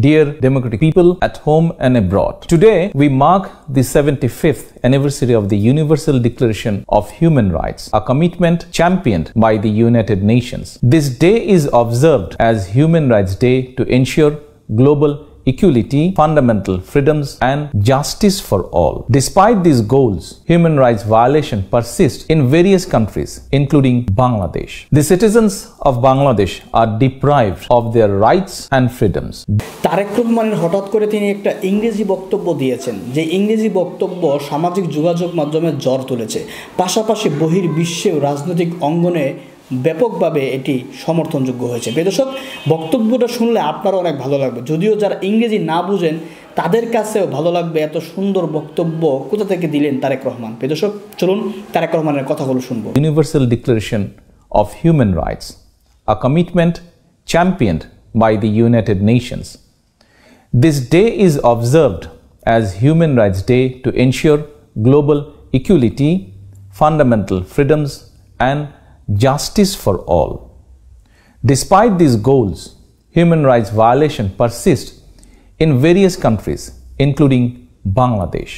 dear democratic people at home and abroad. Today, we mark the 75th anniversary of the Universal Declaration of Human Rights, a commitment championed by the United Nations. This day is observed as Human Rights Day to ensure global equality, fundamental freedoms, and justice for all. Despite these goals, human rights violations persist in various countries, including Bangladesh. The citizens of Bangladesh are deprived of their rights and freedoms. Tarique রহমানের হঠাৎ করে তিনি একটা ইংরেজি বক্তব্য দিয়েছেন, যে ইংরেজি বক্তব্য সামাজিক যোগাযোগ মাধ্যমে ঝড় তুলেছে। পাশাপাশি বহির্বিশ্বেও রাজনৈতিক অঙ্গনে ব্যাপকভাবে এটি সমর্থনযোগ্য হয়েছে। দর্শক, বক্তব্যটা শুনলে আপনারও অনেক ভালো লাগবে, যদিও যারা ইংরেজি না বুঝেন তাদের কাছেও ভালো লাগবে। এত সুন্দর বক্তব্য কোথা থেকে দিলেন তারেক রহমান। দর্শক, চলুন তারেক রহমানের কথাগুলো শুনবো। Universal Declaration of Human Rights, a commitment championed by the United Nations. This day is observed as Human Rights Day to ensure global equality, fundamental freedoms, and justice for all. Despite these goals, human rights violations persist in various countries, including Bangladesh.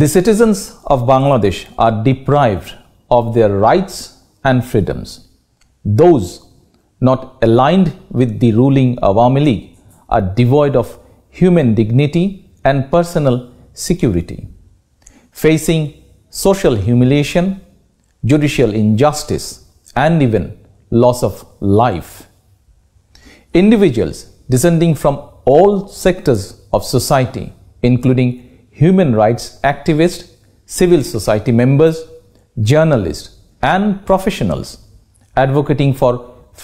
The citizens of Bangladesh are deprived of their rights and freedoms. Those not aligned with the ruling Awami League are devoid of human dignity and personal security, facing social humiliation, judicial injustice, and even loss of life. Individuals descending from all sectors of society, including human rights activists, civil society members, journalists, and professionals advocating for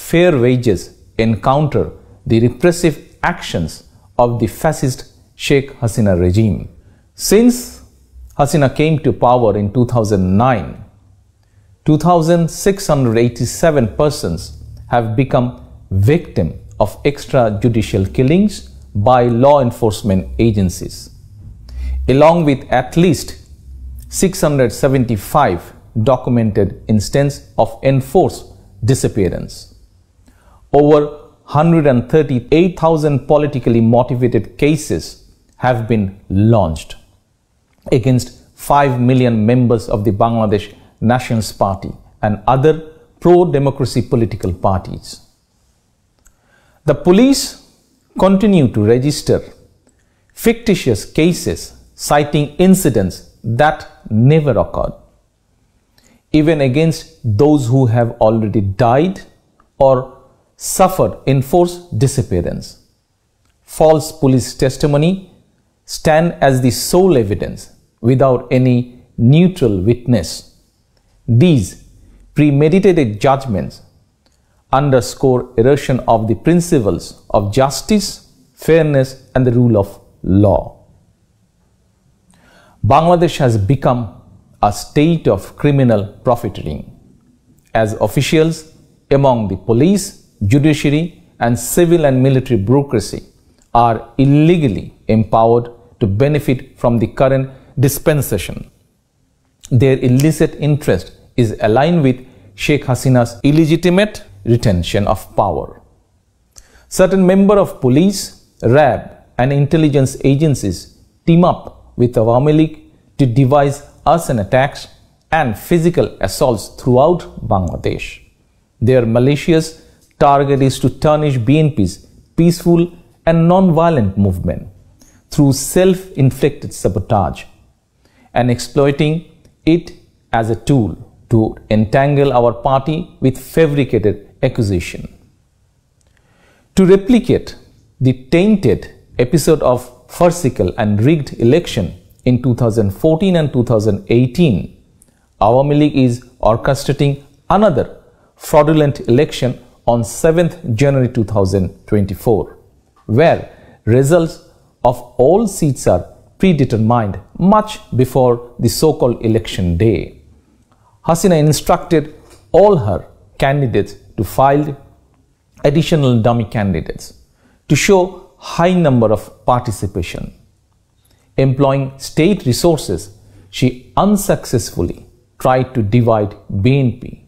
fair wages, encounter the repressive actions of the fascist Sheikh Hasina regime. Since Hasina came to power in 2009, 2,687 persons have become victims of extrajudicial killings by law enforcement agencies, along with at least 675 documented instances of enforced disappearance. Over 138,000 politically motivated cases have been launched against 5 million members of the Bangladesh Nationalist Party and other pro-democracy political parties. The police continue to register fictitious cases citing incidents that never occurred, even against those who have already died or suffered enforced disappearance. False police testimony stand as the sole evidence without any neutral witness. These premeditated judgments underscore erosion of the principles of justice, fairness, and the rule of law. Bangladesh has become a state of criminal profiteering, as officials among the police, judiciary, and civil and military bureaucracy are illegally empowered to benefit from the current dispensation. Their illicit interest is aligned with Sheikh Hasina's illegitimate retention of power. Certain members of police, RAB, and intelligence agencies team up with Awami League to devise arson attacks and physical assaults throughout Bangladesh. Their malicious target is to tarnish BNP's peaceful and non-violent movement through self-inflicted sabotage and exploiting it as a tool to entangle our party with fabricated accusation. To replicate the tainted episode of farcical and rigged election in 2014 and 2018, Awami League is orchestrating another fraudulent election on 7th January 2024, where results of all seats are predetermined much before the so-called election day. Hasina instructed all her candidates to file additional dummy candidates to show high number of participation. Employing state resources, she unsuccessfully tried to divide BNP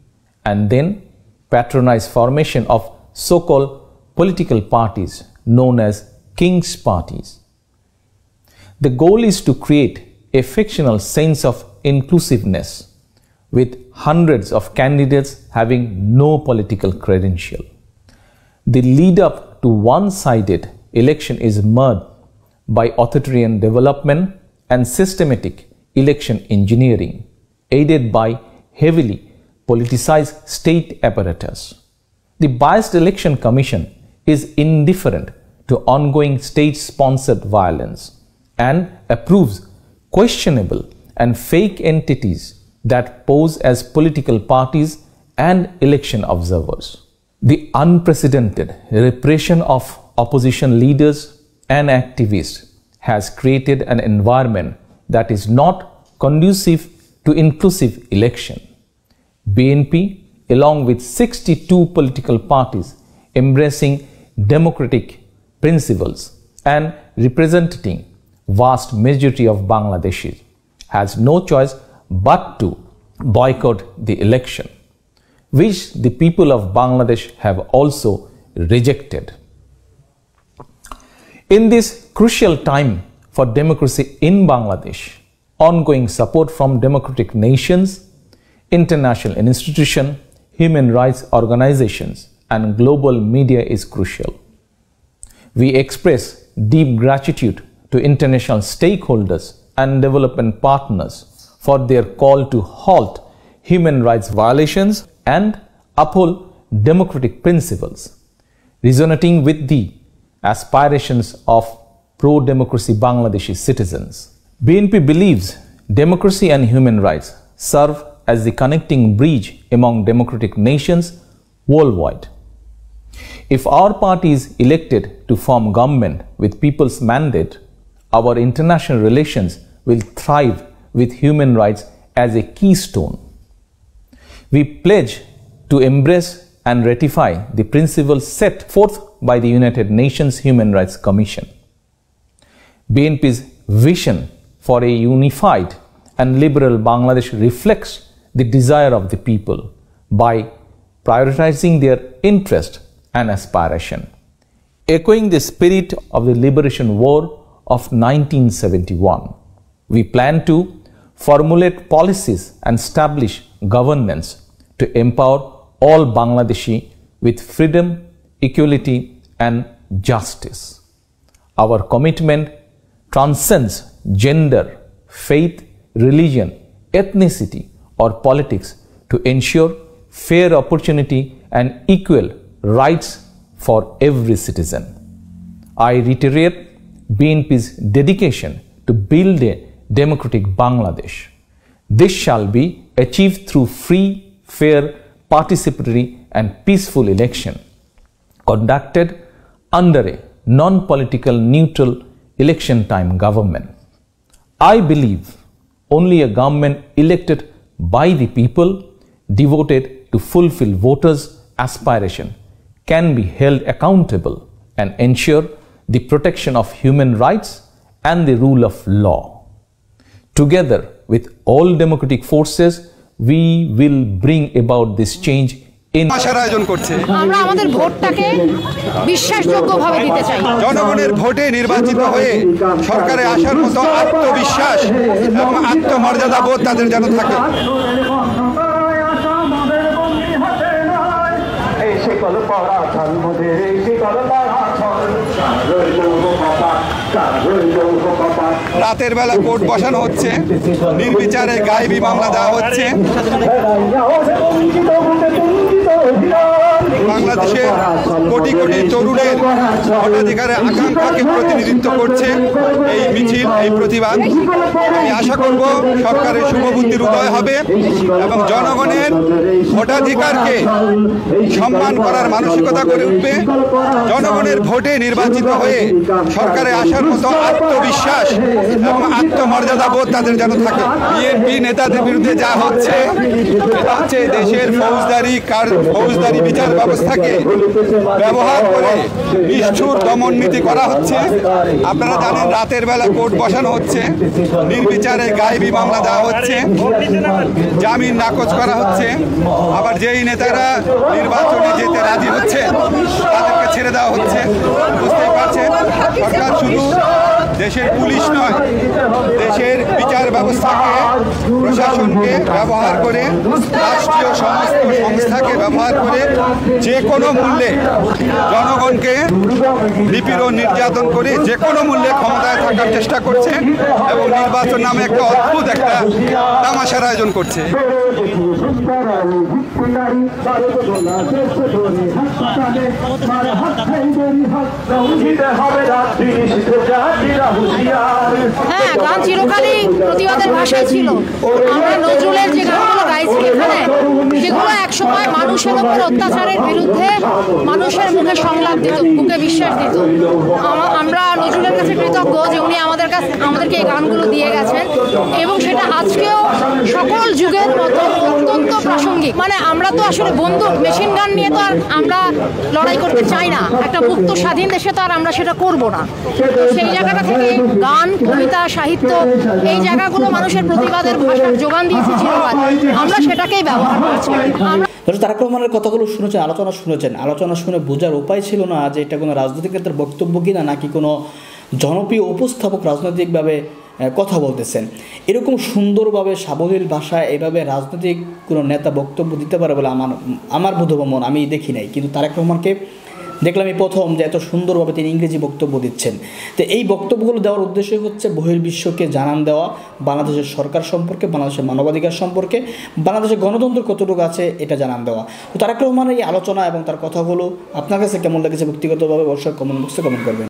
and then patronized formation of so-called political parties known as King's Parties. The goal is to create a fictional sense of inclusiveness, with hundreds of candidates having no political credential. The lead up to one-sided election is marred by authoritarian development and systematic election engineering, aided by heavily politicized state apparatus. The Biased Election Commission is indifferent to ongoing state-sponsored violence and approves questionable and fake entities that pose as political parties and election observers. The unprecedented repression of opposition leaders and activists has created an environment that is not conducive to inclusive election. BNP, along with 62 political parties embracing democratic principles and representing vast majority of Bangladeshis, has no choice but to boycott the election, which the people of Bangladesh have also rejected. In this crucial time for democracy in Bangladesh, ongoing support from democratic nations, international institutions, human rights organizations, and global media is crucial. We express deep gratitude to international stakeholders and development partners for their call to halt human rights violations and uphold democratic principles, resonating with the aspirations of pro-democracy Bangladeshi citizens. BNP believes democracy and human rights serve as the connecting bridge among democratic nations worldwide. If our party is elected to form government with people's mandate, our international relations will thrive with human rights as a keystone. We pledge to embrace and ratify the principles set forth by the United Nations Human Rights Commission. BNP's vision for a unified and liberal Bangladesh reflects the desire of the people by prioritizing their interest and aspiration. Echoing the spirit of the Liberation War of 1971, we plan to formulate policies and establish governance to empower all Bangladeshi with freedom, equality, and justice. Our commitment transcends gender, faith, religion, ethnicity, or politics to ensure fair opportunity and equal rights for every citizen. I reiterate BNP's dedication to build a democratic Bangladesh. This shall be achieved through free, fair, participatory, and peaceful election conducted under a non-political, neutral election time government. I believe only a government elected by the people, devoted to fulfill voters' aspiration, can be held accountable and ensure the protection of human rights and the rule of law. Together with all democratic forces, we will bring about this change in আমরা আমাদের ভোটটাকে বিশ্বাসযোগ্যভাবে দিতে চাই। জনগণের ভোটে নির্বাচিত হয়ে সরকারে আসার মতো আত্মবিশ্বাস এবং আত্মমর্যাদা বোধ তাদের যেন থাকে। রাতের বেলা কোর্ট বসানো হচ্ছে, নির্বিচারে গায়েবী মামলা দেওয়া হচ্ছে। বাংলাদেশের কোটি কোটি তরুণের ভোটাধিকারের আকাঙ্ক্ষাকে প্রতিনিধিত্ব করছে এই মিছিল, এই প্রতিবাদ। আমি আশা করব সরকারের শুভবুদ্ধির উদয় হবে এবং জনগণের ভোটাধিকারকে সম্মান করার মানসিকতা করে উঠবে। জনগণের ভোটে নির্বাচিত হয়ে সরকারে আসার মতো আত্মবিশ্বাস এবং আত্মমর্যাদা বোধ তাদের যেন থাকে। বিএনপি নেতাদের বিরুদ্ধে যা হচ্ছে এটা হচ্ছে দেশের ফৌজদারি বিচার ব্যবস্থাকে ব্যবহার করে নিষ্ঠুর দমন নীতি করা হচ্ছে। আপনারা জানেন রাতের বেলা কোর্ট বসানো হচ্ছে, নির্বিচারে গায়েবী মামলা দেওয়া হচ্ছে, জামিন নাকচ করা হচ্ছে। আবার যেই নেতারা নির্বাচনে যেতে রাজি হচ্ছে তাদেরকে ছেড়ে দেওয়া হচ্ছে। বুঝতেই সরকার শুধু দেশের পুলিশ নয়, দেশের বিচার ব্যবস্থাকে, প্রশাসনকে ব্যবহার করে, রাষ্ট্রীয় সমস্ত সংস্থাকে ব্যবহার করে যে কোনো মূল্যে জনগণকে নিপীড়ন নির্যাতন করে যে কোনো মূল্যে ক্ষমতায় থাকার চেষ্টা করছে এবং নির্বাচন নামে একটা অদ্ভুত একটা তামাশার আয়োজন করছে। হ্যাঁ, গান চিরকালই প্রতিবাদের ভাষায় ছিল। আমরা নজরুলের যে গানগুলো গাইছি এখানে, সেগুলো একসময় মানুষের উপর অত্যাচারের বিরুদ্ধে মানুষের মুখে সংলাপ দিত, বুকে বিশ্বাস দিত। আমরা নজরুলের কাছে কৃতজ্ঞ যে উনি আমাদেরকে এই গানগুলো দিয়ে গেছেন এবং সেটা আজকেও সকল যুগের মতো অত্যন্ত প্রাসঙ্গিক। মানে আমরা তো আসলে বন্দুক, মেশিন গান নিয়ে তো আর আমরা লড়াই করতে চাই না। একটা মুক্ত স্বাধীন দেশে তো আর আমরা সেটা করব না। সেই জায়গাটা থেকে গান, কবিতা, সাহিত্য, এই জায়গাগুলো মানুষের প্রতিবাদের ভাষার যোগান দিয়েছে চিরকাল। আমরা সেটাকেই ব্যবহার করছি। তারেক রহমানের কথাগুলো শুনেছেন, আলোচনা শুনে বোঝার উপায় ছিল না যে এটা কোনো রাজনৈতিক নেতার বক্তব্য কিনা, নাকি কোনো জনপ্রিয় উপস্থাপক রাজনৈতিকভাবে কথা বলতেছেন। এরকম সুন্দরভাবে সাবলীল ভাষায় এভাবে রাজনৈতিক কোনো নেতা বক্তব্য দিতে পারে বলে আমার বোধগম্য আমি দেখি নাই। কিন্তু তারেক রহমানকে দেখলাম এই প্রথম যে এত সুন্দরভাবে তিনি ইংরেজি বক্তব্য দিচ্ছেন। তো এই বক্তব্যগুলো দেওয়ার উদ্দেশ্য হচ্ছে বহির্বিশ্বকে জানান দেওয়া বাংলাদেশের সরকার সম্পর্কে, বাংলাদেশের মানবাধিকার সম্পর্কে, বাংলাদেশের গণতন্ত্র কতটুকু আছে এটা জানান দেওয়া। তো তারেক রহমানের এই আলোচনা এবং তার কথাগুলো আপনার কাছে কেমন লেগেছে ব্যক্তিগতভাবে অবশ্যই কমেন্ট বক্সে কমেন্ট করবেন।